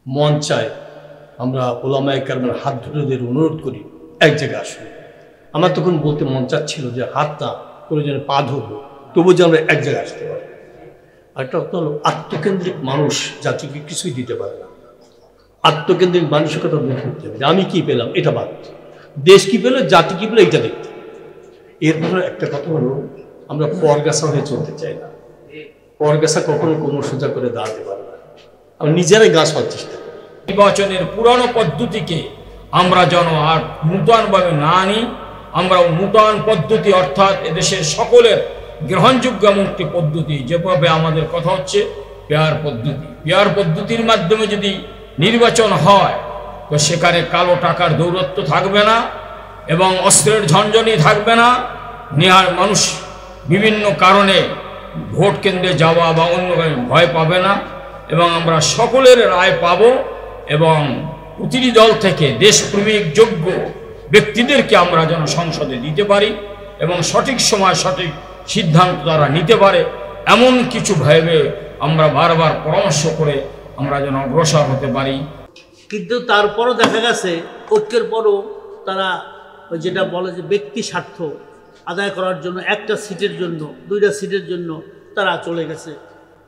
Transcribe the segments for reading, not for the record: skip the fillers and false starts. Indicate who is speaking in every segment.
Speaker 1: মন চায় আমরা ওলামায়ে কেরামের হাত ধরে অনুরোধ করি এক জায়গায় আসুন। আমার তখন বলতে মন চাচ্ছিল যে হাত না করে যেন পা ধরবো, তবু যে আমরা এক জায়গায় আসতে পারি। আরেকটা কথা হলো, আত্মকেন্দ্রিক মানুষ জাতিকে কিছুই দিতে পারে না। আত্মকেন্দ্রিক মানসিকতা দূর করতে হবে। আমি কি পেলাম এটা বাদ, দেশ কি পেলো, জাতি কি পেলো এটা দেখতে। এরপরে একটা কথা হলো, আমরা পরগাছা হয়ে চলতে চাই না। পরগাছা কখনো কোনো সোজা করে দাঁড়াতে পারে না, আমরা নিজেরাই গাছ হওয়ার চেষ্টা করি।
Speaker 2: নির্বাচনের পুরানো পদ্ধতিকে আমরা যেন আর নূতনভাবে না আনি, আমরা নূতন পদ্ধতি অর্থাৎ এদেশের সকলের গ্রহণযোগ্য একটি পদ্ধতি, যেভাবে আমাদের কথা হচ্ছে পেয়ার পদ্ধতি। পেয়ার পদ্ধতির মাধ্যমে যদি নির্বাচন হয় তো সেখানে কালো টাকার দৌরত্ব থাকবে না এবং অস্ত্রের ঝনঝনি থাকবে না। মানুষ বিভিন্ন কারণে ভোট কেন্দ্রে যাওয়া বা অন্য ভয় পাবে না এবং আমরা সকলের রায় পাব এবং প্রতিটি দল থেকে দেশপ্রেমিক যোগ্য ব্যক্তিদেরকে আমরা যেন সংসদে দিতে পারি এবং সঠিক সময় সঠিক সিদ্ধান্ত তারা নিতে পারে, এমন কিছু ভেবে আমরা বারবার পরামর্শ করে আমরা যেন অগ্রসর হতে পারি।
Speaker 3: কিন্তু তারপরও দেখা গেছে ঐক্যের পরও তারা যেটা বলে যে ব্যক্তি স্বার্থ আদায় করার জন্য, একটা সিটের জন্য, দুইটা সিটের জন্য তারা চলে গেছে।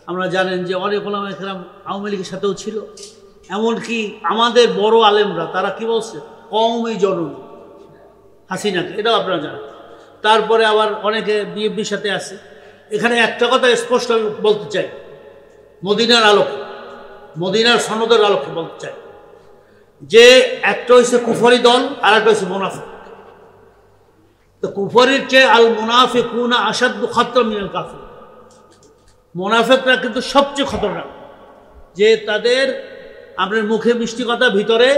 Speaker 3: আমরা জানেন যে অনেক ওলামায়ে কেরাম আওয়ামী লীগের সাথেও ছিল, এমনকি আমাদের বড় আলেমরা তারা কি বলছে, কওমি জননী হাসিনাকে, এটাও আপনারা জানেন। তারপরে আবার অনেকে বিএনপির সাথে আছে। এখানে একটা কথা স্পষ্ট আমি বলতে চাই, মদিনার আলোকে, মদিনার সনদের আলোকে বলতে চাই যে একটা হচ্ছে কুফরি দল আর একটা হচ্ছে মুনাফিক। তো কুফরির চেয়ে আল মুনাফিকুনা আশাদ্দু খাতরান মিনাল কাফির, মুনাফিকরা কিন্তু সবচেয়ে খতরনাক, যে তাদের আপনার মুখে মিষ্টি কথা, ভিতরে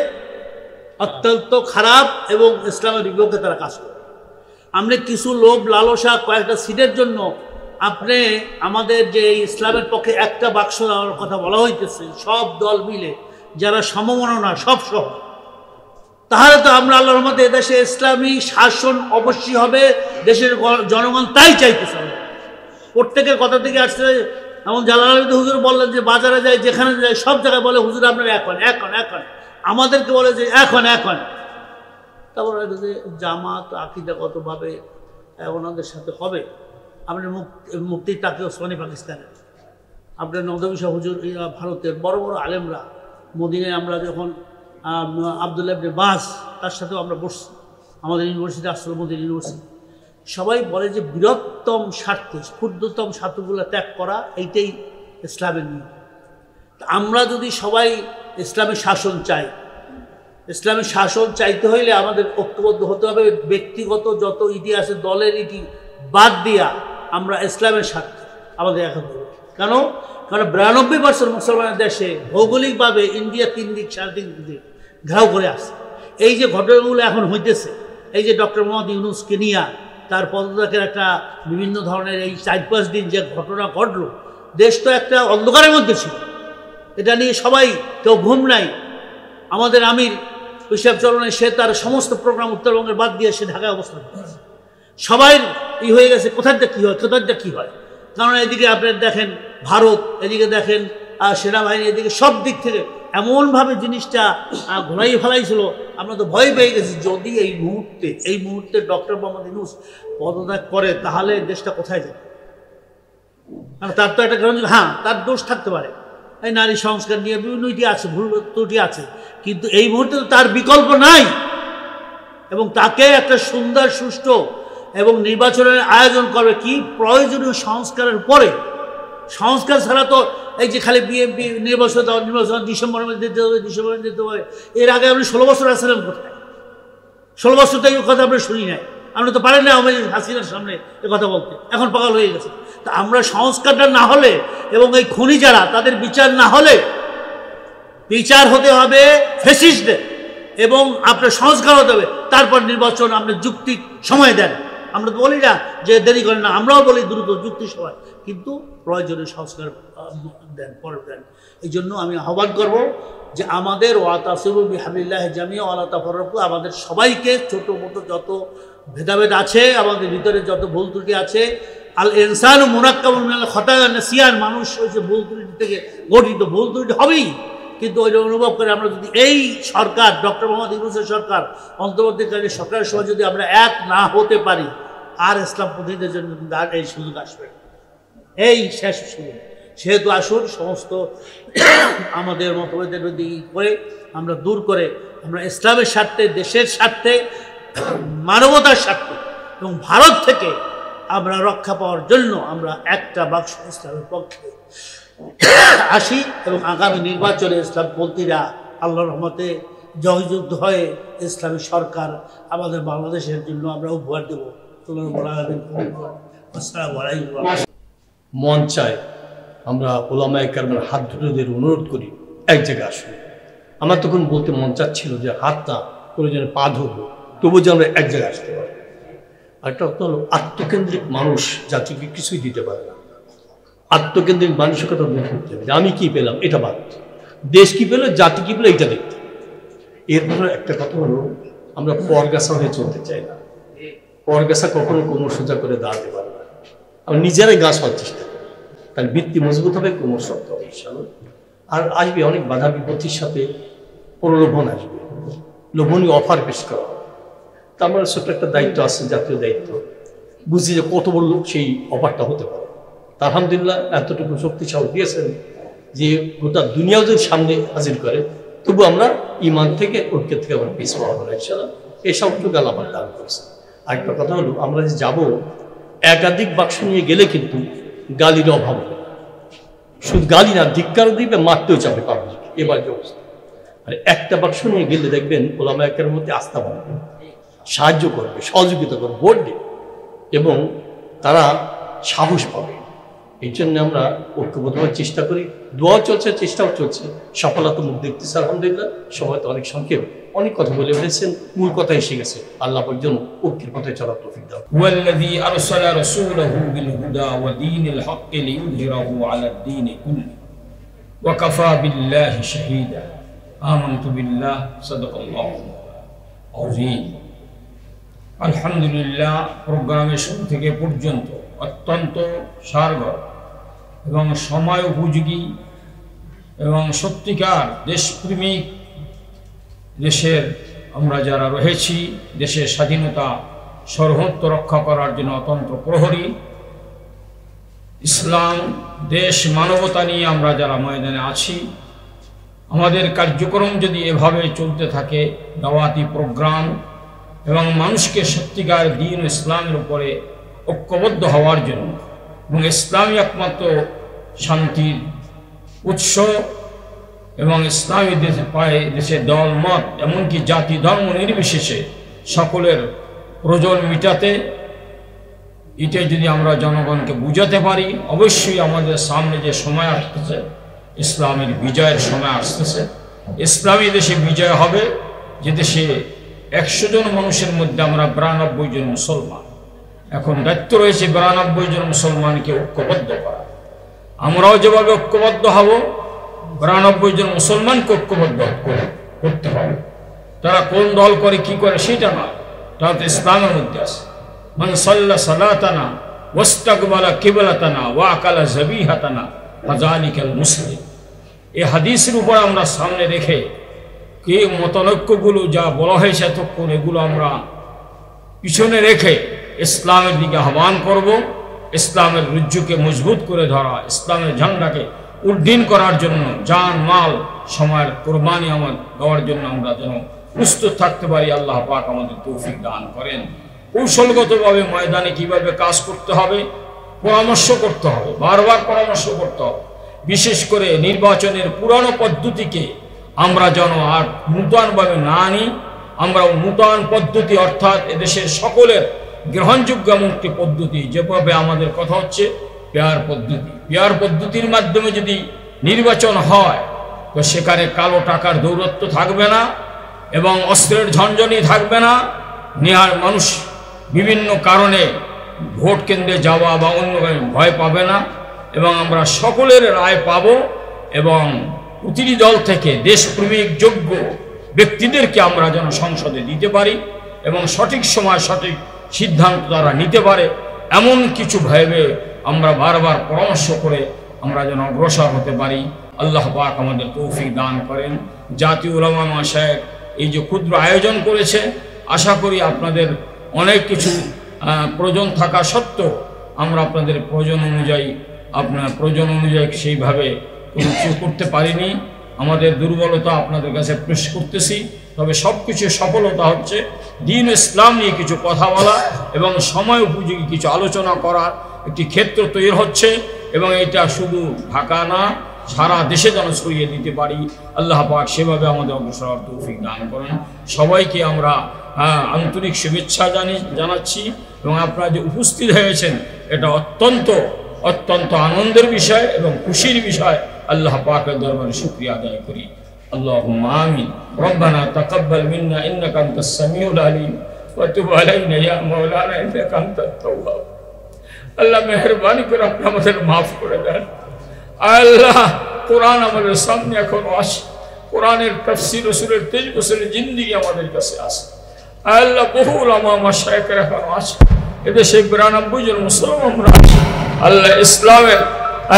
Speaker 3: অত্যন্ত খারাপ এবং ইসলামের বিপক্ষে তারা কাজ করে। আপনি কিছু লোভ লালসা কয়েকটা সিটের জন্য আপনি আমাদের যে ইসলামের পক্ষে একটা বাক্স দেওয়ার কথা বলা হইতেছে, সব দল মিলে যারা সমমনা সব সহ, তাহলে তো আমরা আল্লাহর রহমতে এদেশে ইসলামী শাসন অবশ্যই হবে, দেশের জনগণ তাই চাইতেছে। প্রত্যেকের কথা থেকে আসছে, এমন জালাল হুজুর বললেন যে বাজারে যায়, যেখানে যায় সব জায়গায় বলে হুজুর আপনারা এখন এখন এখন, আমাদেরকে বলে যে এখন এখন। তারপর যে জামাত আকিদাগতভাবে ওনাদের সাথে হবে। আপনি মুফতি তাকি ওসমানী পাকিস্তানের, আপনার নদবী শাহ হুজুর ভারতের বড় বড় আলেমরা, মদিনায় আমরা যখন আব্দুল্লাহ ইবনে বাস তার সাথেও আমরা বসছি, আমাদের ইউনিভার্সিটি আসলে মদিনা ইউনিভার্সিটি, সবাই বলে যে বৃহত্তম স্বার্থে ক্ষুদ্রতম স্বার্থগুলো ত্যাগ করা, এইটাই ইসলামের নিয়ম। আমরা যদি সবাই ইসলামের শাসন চাই, ইসলামের শাসন চাইতে হইলে আমাদের ঐক্যবদ্ধ হতে হবে। ব্যক্তিগত যত ইতি আছে, দলের ইতি বাদ দিয়া আমরা ইসলামের স্বার্থে আমাদের এখন করব। কেন? কারণ 92% মুসলমানের দেশে ভৌগোলিকভাবে ইন্ডিয়া 3 দিক 4 দিক ঘেরাও করে আসছে। এই যে ঘটনাগুলো এখন হইতেছে, এই যে ডক্টর মোহাম্মদ ইউনূসকে নিয়ে তার পদত্যাগের একটা বিভিন্ন ধরনের এই 4-5 দিন যে ঘটনা ঘটলো, দেশ তো একটা অন্ধকারের মধ্যে ছিল। এটা নিয়ে সবাই, কেউ ঘুম নাই। আমাদের আমির পিসাব চরণে সে তার সমস্ত প্রোগ্রাম উত্তরবঙ্গের বাদ দিয়ে সে ঢাকায় অবস্থান করেছে। সবাই হয়ে গেছে কোথায়টা কী হয়, কোথায়টা কী হয়। কারণ এদিকে আপনার দেখেন ভারত, এদিকে দেখেন সেনাবাহিনী, এদিকে সব দিক থেকে এমনভাবে জিনিসটা ঘোরাই ফেলাইছিল, আমরা তো ভয় পেয়ে গেছি যদি এই মুহূর্তে ডক্টর মোহাম্মদ ইউনূস পদত্যাগ করে তাহলে দেশটা কোথায় যাবে। কারণ তার তো একটা কারণ, হ্যাঁ তার দোষ থাকতে পারে, এই নারী সংস্কার নিয়ে বিভিন্ন ইটি আছে, ভুল ত্রুটি আছে, কিন্তু এই মুহূর্তে তো তার বিকল্প নাই। এবং তাকে একটা সুন্দর সুষ্ঠু এবং নির্বাচনের আয়োজন করবে কি প্রয়োজনীয় সংস্কারের পরে। সংস্কার ছাড়া তো এই যে খালি বিএনপি নির্বাচন ডিসেম্বরের মধ্যে দিতে হবে, ডিসেম্বরে দিতে হবে। এর আগে আপনি 16 বছর আসলেন কোথায়? 16 বছর তো এই কথা আপনি শুনি নাই। আপনি তো পারেন না আমি হাসিনার সামনে এ কথা বলতে, এখন পাগল হয়ে গেছে। তা আমরা সংস্কারটা না হলে এবং এই খুনি যারা তাদের বিচার না হলে, বিচার হতে হবে ফ্যাসিস্টদের এবং আপনার সংস্কার হতে হবে, তারপর নির্বাচন আপনি যুক্তি সময় দেন। আমরা তো বলি না যে দেরি করেন না, আমরাও বলি দ্রুত যুক্তি সময়, কিন্তু প্রয়োজনীয় সংস্কার দেন, পরে দেন। এই জন্য আমি আহ্বান করব যে আমাদের ওয়াতাসিমু বিহাবিল্লাহি জামিআ ওয়া লা তাফাররাকু, আমাদের সবাইকে ছোট মোটো যত ভেদাভেদ আছে, আমাদের ভিতরে যত ভুল ত্রুটি আছে, আল ইনসানু মুরাক্কাবুন মিনাল খাতায়া ওয়া নিসিয়ান, মানুষ হচ্ছে ভুল ত্রুটি থেকে গঠিত, ভুল ত্রুটি হবেই। কিন্তু ওইটা অনুভব করে আমরা যদি এই সরকার ডক্টর মোহাম্মদ ইউনূসের সরকার অন্তর্বর্তীকালীন সরকারের সময় যদি আমরা এক না হতে পারি, আর ইসলামপন্থীদের জন্য কিন্তু আর এই সুযোগ আসবে, এই শেষ সুযোগ। সেহেতু আসুন সমস্ত আমাদের মতভেদের করে আমরা দূর করে আমরা ইসলামের স্বার্থে, দেশের স্বার্থে, মানবতার স্বার্থে এবং ভারত থেকে আমরা রক্ষা পাওয়ার জন্য আমরা একটা বাক্স ইসলামের পক্ষে আসি এবং আগামী নির্বাচনে ইসলামপন্থীরা আল্লাহর রহমতে জয়যুক্ত হয়ে ইসলামী সরকার আমাদের বাংলাদেশের জন্য আমরা উপহার দেব। আসসালামু আলাইকুম।
Speaker 1: মন চায় আমরা ওলামায়ে কেরামের হাত ধরে অনুরোধ করি এক জায়গায় আসুন। আমার তখন বলতে মন চাচ্ছিল যে হাত না করে যেন পা ধরবো, তবু যেন আমরা এক জায়গায় আসতে পারি। আরেকটা কথা হলো আত্মকেন্দ্রিক মানুষ জাতিকে কিছুই দিতে পারে না। আত্মকেন্দ্রিক মানসিকতা দূর করতে হবে। আমি কি পেলাম এটা বাদ, দেশ কি পেলো, জাতি কি পেলো এটা দেখতে। এরপরে একটা কথা হলো আমরা পরগাছা হয়ে চলতে চাই না। পরগাছা কখনো কোমর সোজা করে দাঁড়াতে পারে না। আমরা নিজেরাই গাছ হওয়ার চেষ্টা করি, তার ভিত্তি মজবুত হবে, কোমর শক্ত হবে ইনশাআল্লাহ। আর আসবে অনেক বাধা বিপত্তির সাথে প্রলোভন আসবে, লোভনীয় অফার পেশ করা হবে। তা আমার ছোট্ট একটা দায়িত্ব আছে, জাতীয় দায়িত্ব, বুঝি যে কত বড় সেই অফারটা হতে পারে। তা আলহামদুলিল্লাহ এতটুকু শক্তি সাহস দিয়েছেন যে গোটা দুনিয়াও যদি সামনে হাজির করে, তবু আমরা ইমান থেকে ঐক্যের থেকে আমরা পিছু হবো না ইনশাআল্লাহ। এই সবটুকু আল্লাহ আমার দান করেছে। আরেকটা কথা হলো আমরা যে যাবো, একাধিক বাক্স নিয়ে গেলে কিন্তু গালির অভাব হবে। শুধু গালি না, ধিক্কারও দিবে, মারতেও চাবে পাবলিক, এবার যে অবস্থা। আর একটা বাক্স নিয়ে গেলে দেখবেন ওলামায়ে কেরামের মধ্যে আস্থা বাড়বে, সাহায্য করবে, সহযোগিতা করবে, ভোট দেবে এবং তারা সাহস পাবে। এই জন্য আমরা ঐক্যবদ্ধভাবে চেষ্টা করি, দোয়া চলছে, চেষ্টাও চলছে, সফলতা মুখ দেখতেছে আলহামদুলিল্লাহ। সবাই তো অনেক সংক্ষেপ অনেক কথা বলে ফেলেছেন, মূল কথা এসে গেছে। আল্লাহ পাক যেন ঐক্যের পথে চলার তৌফিক দাও।
Speaker 2: ওয়াল্লাযী আরসালা রাসূলাহু বিল হুদা ওয়া দীনিল হক্কি লিইয়ুযহিরাহু আলাদ দীনি কুল্লি ওয়া কাফা বিল্লাহি শাহীদা। আমানতু বিল্লাহ, সাদাকাল্লাহু আযীম। আলহামদুলিল্লাহ, প্রোগ্রামের শুরু থেকে পর্যন্ত অত্যন্ত সারগর এবং সময় উপযোগী এবং সত্যিকার দেশপ্রেমিক, দেশের আমরা যারা রয়েছি, দেশের স্বাধীনতা সার্বভৌমত্ব রক্ষা করার জন্য অতন্ত্র প্রহরী, ইসলাম, দেশ, মানবতা নিয়ে আমরা যারা ময়দানে আছি, আমাদের কার্যক্রম যদি এভাবে চলতে থাকে, দাওয়াতি প্রোগ্রাম এবং মানুষকে সত্যিকার দ্বীন ও ইসলামের উপরে ঐক্যবদ্ধ হওয়ার জন্য এবং ইসলামী একমাত্র শান্তির উৎস এবং ইসলামী দেশের দল মত এমনকি জাতি ধর্ম নির্বিশেষে সকলের প্রয়োজন মিটাতে, এটা যদি আমরা জনগণকে বুঝাতে পারি, অবশ্যই আমাদের সামনে যে সময় আসতেছে, ইসলামের বিজয়ের সময় আসতেছে। ইসলামী দেশে বিজয় হবে যে দেশে 100 জন মানুষের মধ্যে আমরা 92 জন মুসলমান। এখন দায়িত্ব রয়েছে 92 জন মুসলমানকে ঐক্যবদ্ধ করা। আমরাও যেভাবে ঐক্যবদ্ধ হব, 92 জন মুসলমানকে ঐক্যবদ্ধ করতে হবে। তারা কোন দল করে কি করে সেটা নয়, তারা তো ইসলামের মধ্যে আছে। মান সাল্লা সালাতানা ওয়াস্তাকবালা কিবলাতানা ওয়া আকালা যাবিহাতানা ফাযালিকাল মুসলিম। এই হাদিসের উপর আমরা সামনে রেখে কি মতানৈক্যগুলো যা বলা হয়েছে এতক্ষণ, এগুলো আমরা পিছনে রেখে ইসলামের দিকে আহ্বান করব। ইসলামের রজ্জুকে মজবুত করে ধরা, ইসলামের ঝান্ডাকে উড্ডীন করার জন্য জান মাল সময়ের কোরবানি আমার দেওয়ার জন্য আমরা যেন প্রস্তুত থাকতে পারি। আল্লাহ পাক আমাদের তৌফিক দান করেন। কৌশলগতভাবে ময়দানে কিভাবে কাজ করতে হবে পরামর্শ করতে হবে, বারবার পরামর্শ করতে হবে। বিশেষ করে নির্বাচনের পুরানো পদ্ধতিকে আমরা যেন আর নূতনভাবে না আনি। আমরা নূতন পদ্ধতি অর্থাৎ এদেশের সকলের গ্রহণযোগ্য একটি পদ্ধতি, যেভাবে আমাদের কথা হচ্ছে পেয়ার পদ্ধতি। পেয়ার পদ্ধতির মাধ্যমে যদি নির্বাচন হয় তো সেখানে কালো টাকার দৌরত্ব থাকবে না এবং অস্ত্রের ঝনঝনি থাকবে না। মানুষ বিভিন্ন কারণে ভোট কেন্দ্রে যাওয়া বা অন্য ভয় পাবে না এবং আমরা সকলের রায় পাব এবং প্রতিটি দল থেকে দেশপ্রেমিক যোগ্য ব্যক্তিদেরকে আমরা যেন সংসদে দিতে পারি এবং সঠিক সময় সঠিক সিদ্ধান্ত তারা নিতে পারে, এমন কিছু ভেবে আমরা বারবার পরামর্শ করে আমরা যেন অগ্রসর হতে পারি। আল্লাহ পাক আমাদের তৌফিক দান করেন। জাতীয় উলামা মাশায়েখ এই যে ক্ষুদ্র আয়োজন করেছে, আশা করি আপনাদের অনেক কিছু প্রয়োজন থাকা সত্ত্বেও আমরা আপনাদের প্রয়োজন অনুযায়ী সেইভাবে কোনো কিছু করতে পারিনি। আমাদের দুর্বলতা আপনাদের কাছে পেশ করতেছি, তবে সব কিছু সফলতা হচ্ছে দ্বীন ইসলাম নিয়ে কিছু কথা বলা এবং সময় উপযোগী কিছু আলোচনা করার একটি ক্ষেত্র তৈরি হচ্ছে, এবং এটা শুধু ঢাকা না, সারা দেশে যেন ছড়িয়ে দিতে পারি। আল্লাহ পাক সেভাবে আমাদের অগ্রসর হওয়ার তৌফিক দান করেন। সবাইকে আমরা আন্তরিক শুভেচ্ছা জানাচ্ছি, এবং আপনারা যে উপস্থিত হয়েছেন এটা অত্যন্ত আনন্দের বিষয় এবং খুশির বিষয়। আল্লাহ পাকের দরবারে শুকরিয়া আদায় করি। আল্লাহুম্মা আমিন। রব্বানা তাকাব্বাল মিন্না ইন্নাকা আনতাস সামিউল আলিম ওয়া তুব আলাইনা ইয়া মাওলানা ইন্নাকা আনতাত তাওয়াব। আল্লাহ মেহেরবানি করে আপনি আমাদের মাফ করে দেন। আল্লাহ কোরআন আমাদের সামনে এখনো আসে, কোরআনের তাফসীর রাসূলের 23 বছরের জিন্দেগি আমাদের কাছে আসে। আল্লাহ বহু উলামা মাশায়েখের এখনো আসে, এদেশে 92 জন মুসলমান আমরা আছি।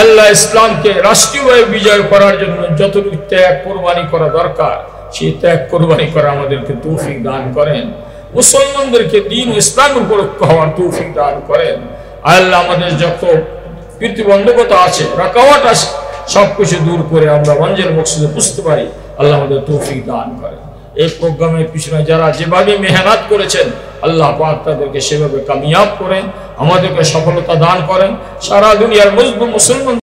Speaker 2: আল্লাহ ইসলামকে রাষ্ট্রীয়ভাবে বিজয় করার জন্য যতটুকু ত্যাগ কোরবানি করা দরকার সেই ত্যাগ কোরবানি করা আমাদেরকে তৌফিক দান করেন। মুসলমানদেরকে দ্বীন ও ইসলামের উপর ঐক্য হওয়ার তৌফিক দান করেন। আল্লাহ আমাদের যত প্রতিবন্ধকতা আছে, রাকাওয়াত আছে, সবকিছু দূর করে আমরা মঞ্জিল মকসুদে বুঝতে পারি। আল্লাহ আমাদের তৌফিক দান করেন। এই প্রোগ্রামের পিছনে যারা যেভাবে মেহনত করেছেন আল্লাহ পাক তাদেরকে সেভাবে কামিয়াব করেন, আমাদেরকে সফলতা দান করেন। সারা দুনিয়ার মুসলমান